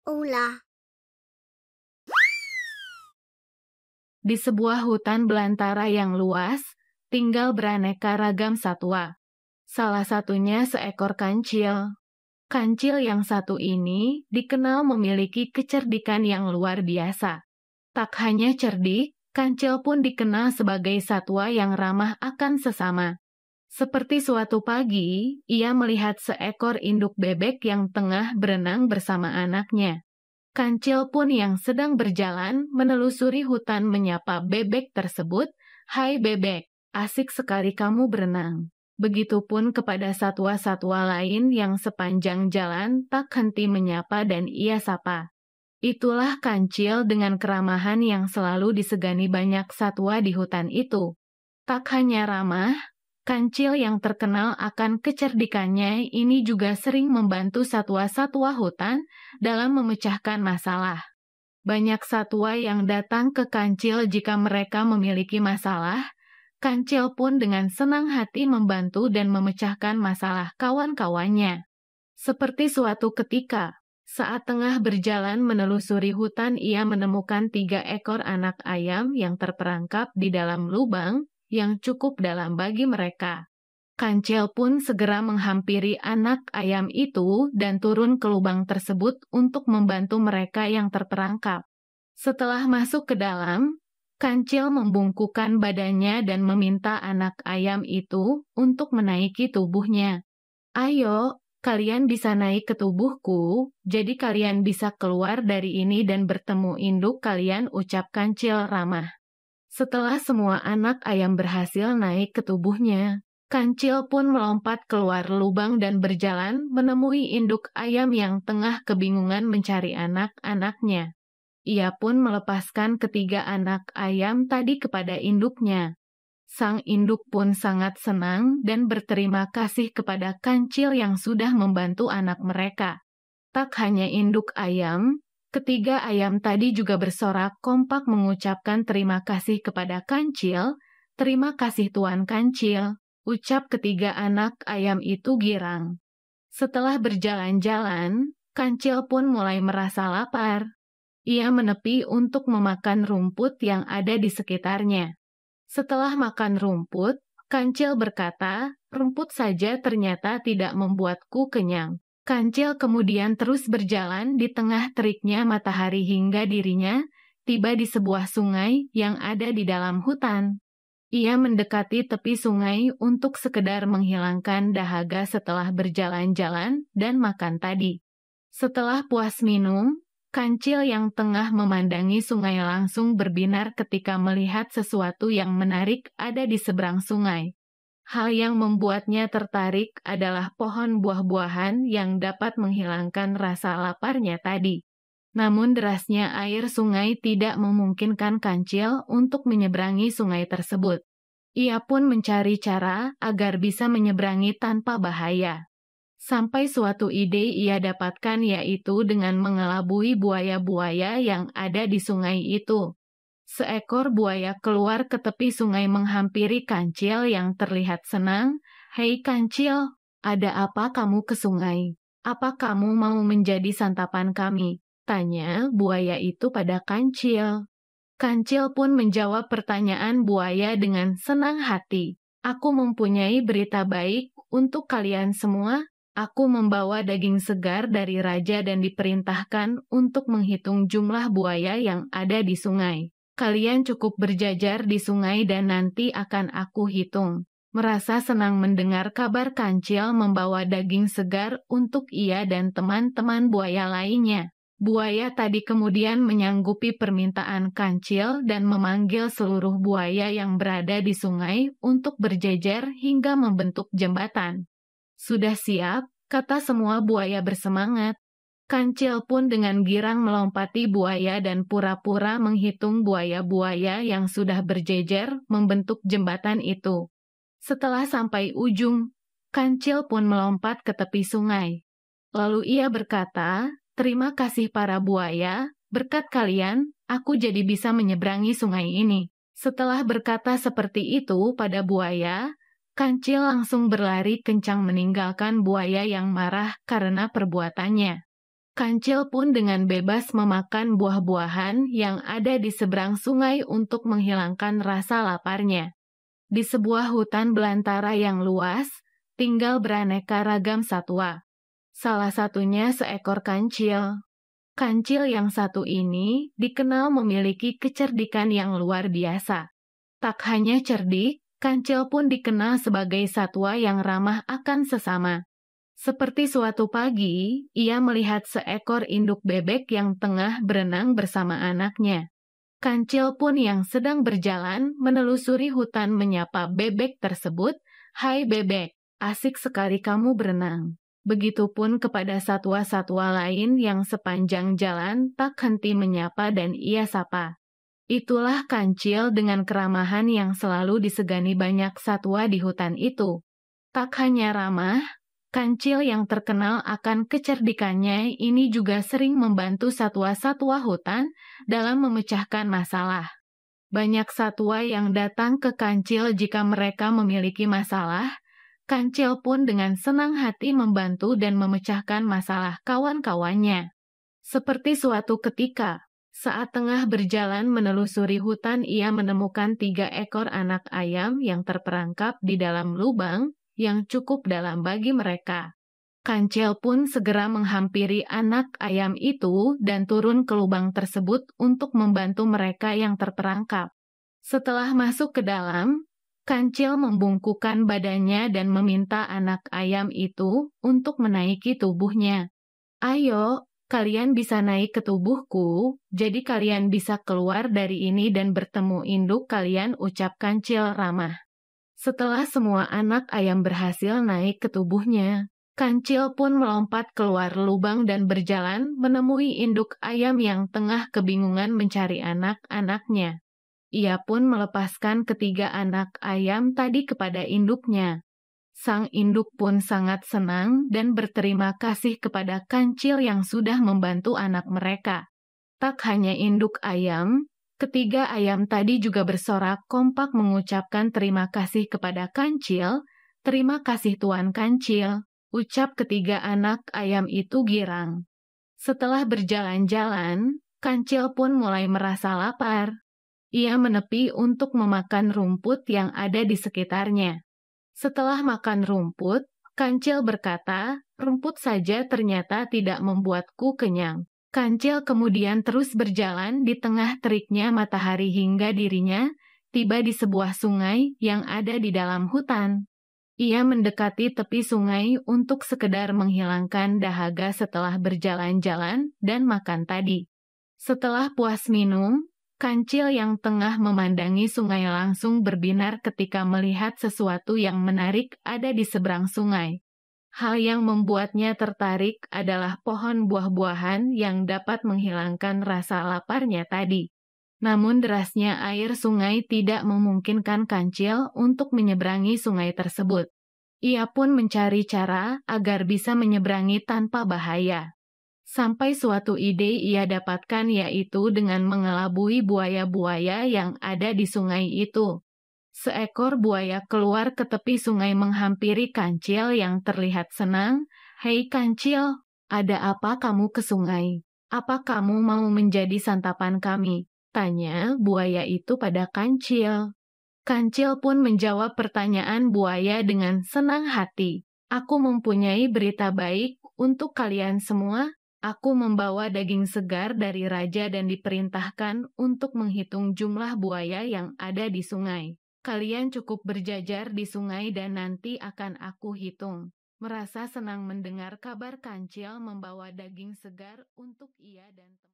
Hola. Di sebuah hutan belantara yang luas, tinggal beraneka ragam satwa. Salah satunya seekor kancil. Kancil yang satu ini dikenal memiliki kecerdikan yang luar biasa. Tak hanya cerdik, kancil pun dikenal sebagai satwa yang ramah akan sesama. Seperti suatu pagi, ia melihat seekor induk bebek yang tengah berenang bersama anaknya. Kancil pun yang sedang berjalan menelusuri hutan menyapa bebek tersebut, "Hai bebek, asik sekali kamu berenang." Begitupun kepada satwa-satwa lain yang sepanjang jalan tak henti menyapa dan ia sapa. Itulah kancil dengan keramahan yang selalu disegani banyak satwa di hutan itu. Tak hanya ramah, kancil yang terkenal akan kecerdikannya ini juga sering membantu satwa-satwa hutan dalam memecahkan masalah. Banyak satwa yang datang ke kancil jika mereka memiliki masalah. Kancil pun dengan senang hati membantu dan memecahkan masalah kawan-kawannya. Seperti suatu ketika, saat tengah berjalan menelusuri hutan, ia menemukan 3 ekor anak ayam yang terperangkap di dalam lubang yang cukup dalam bagi mereka. Kancil pun segera menghampiri anak ayam itu dan turun ke lubang tersebut untuk membantu mereka yang terperangkap. Setelah masuk ke dalam, Kancil membungkukkan badannya dan meminta anak ayam itu untuk menaiki tubuhnya. "Ayo, kalian bisa naik ke tubuhku, jadi kalian bisa keluar dari ini dan bertemu induk kalian," ucap Kancil ramah. Setelah semua anak ayam berhasil naik ke tubuhnya, Kancil pun melompat keluar lubang dan berjalan menemui induk ayam yang tengah kebingungan mencari anak-anaknya. Ia pun melepaskan ketiga anak ayam tadi kepada induknya. Sang induk pun sangat senang dan berterima kasih kepada Kancil yang sudah membantu anak mereka. Tak hanya induk ayam, ketiga ayam tadi juga bersorak kompak mengucapkan terima kasih kepada Kancil. "Terima kasih Tuan Kancil," ucap ketiga anak ayam itu girang. Setelah berjalan-jalan, Kancil pun mulai merasa lapar. Ia menepi untuk memakan rumput yang ada di sekitarnya. Setelah makan rumput, Kancil berkata, "Rumput saja ternyata tidak membuatku kenyang." Kancil kemudian terus berjalan di tengah teriknya matahari hingga dirinya tiba di sebuah sungai yang ada di dalam hutan. Ia mendekati tepi sungai untuk sekedar menghilangkan dahaga setelah berjalan-jalan dan makan tadi. Setelah puas minum, Kancil yang tengah memandangi sungai langsung berbinar ketika melihat sesuatu yang menarik ada di seberang sungai. Hal yang membuatnya tertarik adalah pohon buah-buahan yang dapat menghilangkan rasa laparnya tadi. Namun derasnya air sungai tidak memungkinkan Kancil untuk menyeberangi sungai tersebut. Ia pun mencari cara agar bisa menyeberangi tanpa bahaya. Sampai suatu ide ia dapatkan, yaitu dengan mengelabui buaya-buaya yang ada di sungai itu. Seekor buaya keluar ke tepi sungai menghampiri Kancil yang terlihat senang. "Hei Kancil, ada apa kamu ke sungai? Apa kamu mau menjadi santapan kami?" tanya buaya itu pada Kancil. Kancil pun menjawab pertanyaan buaya dengan senang hati. "Aku mempunyai berita baik untuk kalian semua. Aku membawa daging segar dari raja dan diperintahkan untuk menghitung jumlah buaya yang ada di sungai. Kalian cukup berjajar di sungai dan nanti akan aku hitung." Merasa senang mendengar kabar Kancil membawa daging segar untuk ia dan teman-teman buaya lainnya. Buaya tadi kemudian menyanggupi permintaan Kancil dan memanggil seluruh buaya yang berada di sungai untuk berjejer hingga membentuk jembatan. "Sudah siap," kata semua buaya bersemangat. Kancil pun dengan girang melompati buaya dan pura-pura menghitung buaya-buaya yang sudah berjejer membentuk jembatan itu. Setelah sampai ujung, Kancil pun melompat ke tepi sungai. Lalu ia berkata, "Terima kasih para buaya, berkat kalian, aku jadi bisa menyeberangi sungai ini." Setelah berkata seperti itu pada buaya, Kancil langsung berlari kencang meninggalkan buaya yang marah karena perbuatannya. Kancil pun dengan bebas memakan buah-buahan yang ada di seberang sungai untuk menghilangkan rasa laparnya. Di sebuah hutan belantara yang luas, tinggal beraneka ragam satwa. Salah satunya seekor kancil. Kancil yang satu ini dikenal memiliki kecerdikan yang luar biasa. Tak hanya cerdik, kancil pun dikenal sebagai satwa yang ramah akan sesama. Seperti suatu pagi, ia melihat seekor induk bebek yang tengah berenang bersama anaknya. Kancil pun yang sedang berjalan menelusuri hutan menyapa bebek tersebut, "Hai bebek, asik sekali kamu berenang." Begitupun kepada satwa-satwa lain yang sepanjang jalan tak henti menyapa dan ia sapa. Itulah kancil dengan keramahan yang selalu disegani banyak satwa di hutan itu. Tak hanya ramah, kancil yang terkenal akan kecerdikannya ini juga sering membantu satwa-satwa hutan dalam memecahkan masalah. Banyak satwa yang datang ke kancil jika mereka memiliki masalah. Kancil pun dengan senang hati membantu dan memecahkan masalah kawan-kawannya. Seperti suatu ketika, saat tengah berjalan menelusuri hutan, ia menemukan 3 ekor anak ayam yang terperangkap di dalam lubang yang cukup dalam bagi mereka. Kancil pun segera menghampiri anak ayam itu dan turun ke lubang tersebut untuk membantu mereka yang terperangkap. Setelah masuk ke dalam, Kancil membungkukkan badannya dan meminta anak ayam itu untuk menaiki tubuhnya. "Ayo, kalian bisa naik ke tubuhku, jadi kalian bisa keluar dari ini dan bertemu induk kalian," ucap Kancil ramah. Setelah semua anak ayam berhasil naik ke tubuhnya, Kancil pun melompat keluar lubang dan berjalan menemui induk ayam yang tengah kebingungan mencari anak-anaknya. Ia pun melepaskan ketiga anak ayam tadi kepada induknya. Sang induk pun sangat senang dan berterima kasih kepada Kancil yang sudah membantu anak mereka. Tak hanya induk ayam, ketiga ayam tadi juga bersorak kompak mengucapkan terima kasih kepada Kancil. "Terima kasih Tuan Kancil," ucap ketiga anak ayam itu girang. Setelah berjalan-jalan, Kancil pun mulai merasa lapar. Ia menepi untuk memakan rumput yang ada di sekitarnya. Setelah makan rumput, Kancil berkata, "Rumput saja ternyata tidak membuatku kenyang." Kancil kemudian terus berjalan di tengah teriknya matahari hingga dirinya tiba di sebuah sungai yang ada di dalam hutan. Ia mendekati tepi sungai untuk sekedar menghilangkan dahaga setelah berjalan-jalan dan makan tadi. Setelah puas minum, Kancil yang tengah memandangi sungai langsung berbinar ketika melihat sesuatu yang menarik ada di seberang sungai. Hal yang membuatnya tertarik adalah pohon buah-buahan yang dapat menghilangkan rasa laparnya tadi. Namun derasnya air sungai tidak memungkinkan Kancil untuk menyeberangi sungai tersebut. Ia pun mencari cara agar bisa menyeberangi tanpa bahaya. Sampai suatu ide ia dapatkan, yaitu dengan mengelabui buaya-buaya yang ada di sungai itu. Seekor buaya keluar ke tepi sungai menghampiri Kancil yang terlihat senang. "Hei Kancil, ada apa kamu ke sungai? Apa kamu mau menjadi santapan kami?" tanya buaya itu pada Kancil. Kancil pun menjawab pertanyaan buaya dengan senang hati. "Aku mempunyai berita baik untuk kalian semua. Aku membawa daging segar dari raja dan diperintahkan untuk menghitung jumlah buaya yang ada di sungai. Kalian cukup berjajar di sungai dan nanti akan aku hitung." Merasa senang mendengar kabar Kancil membawa daging segar untuk ia dan teman.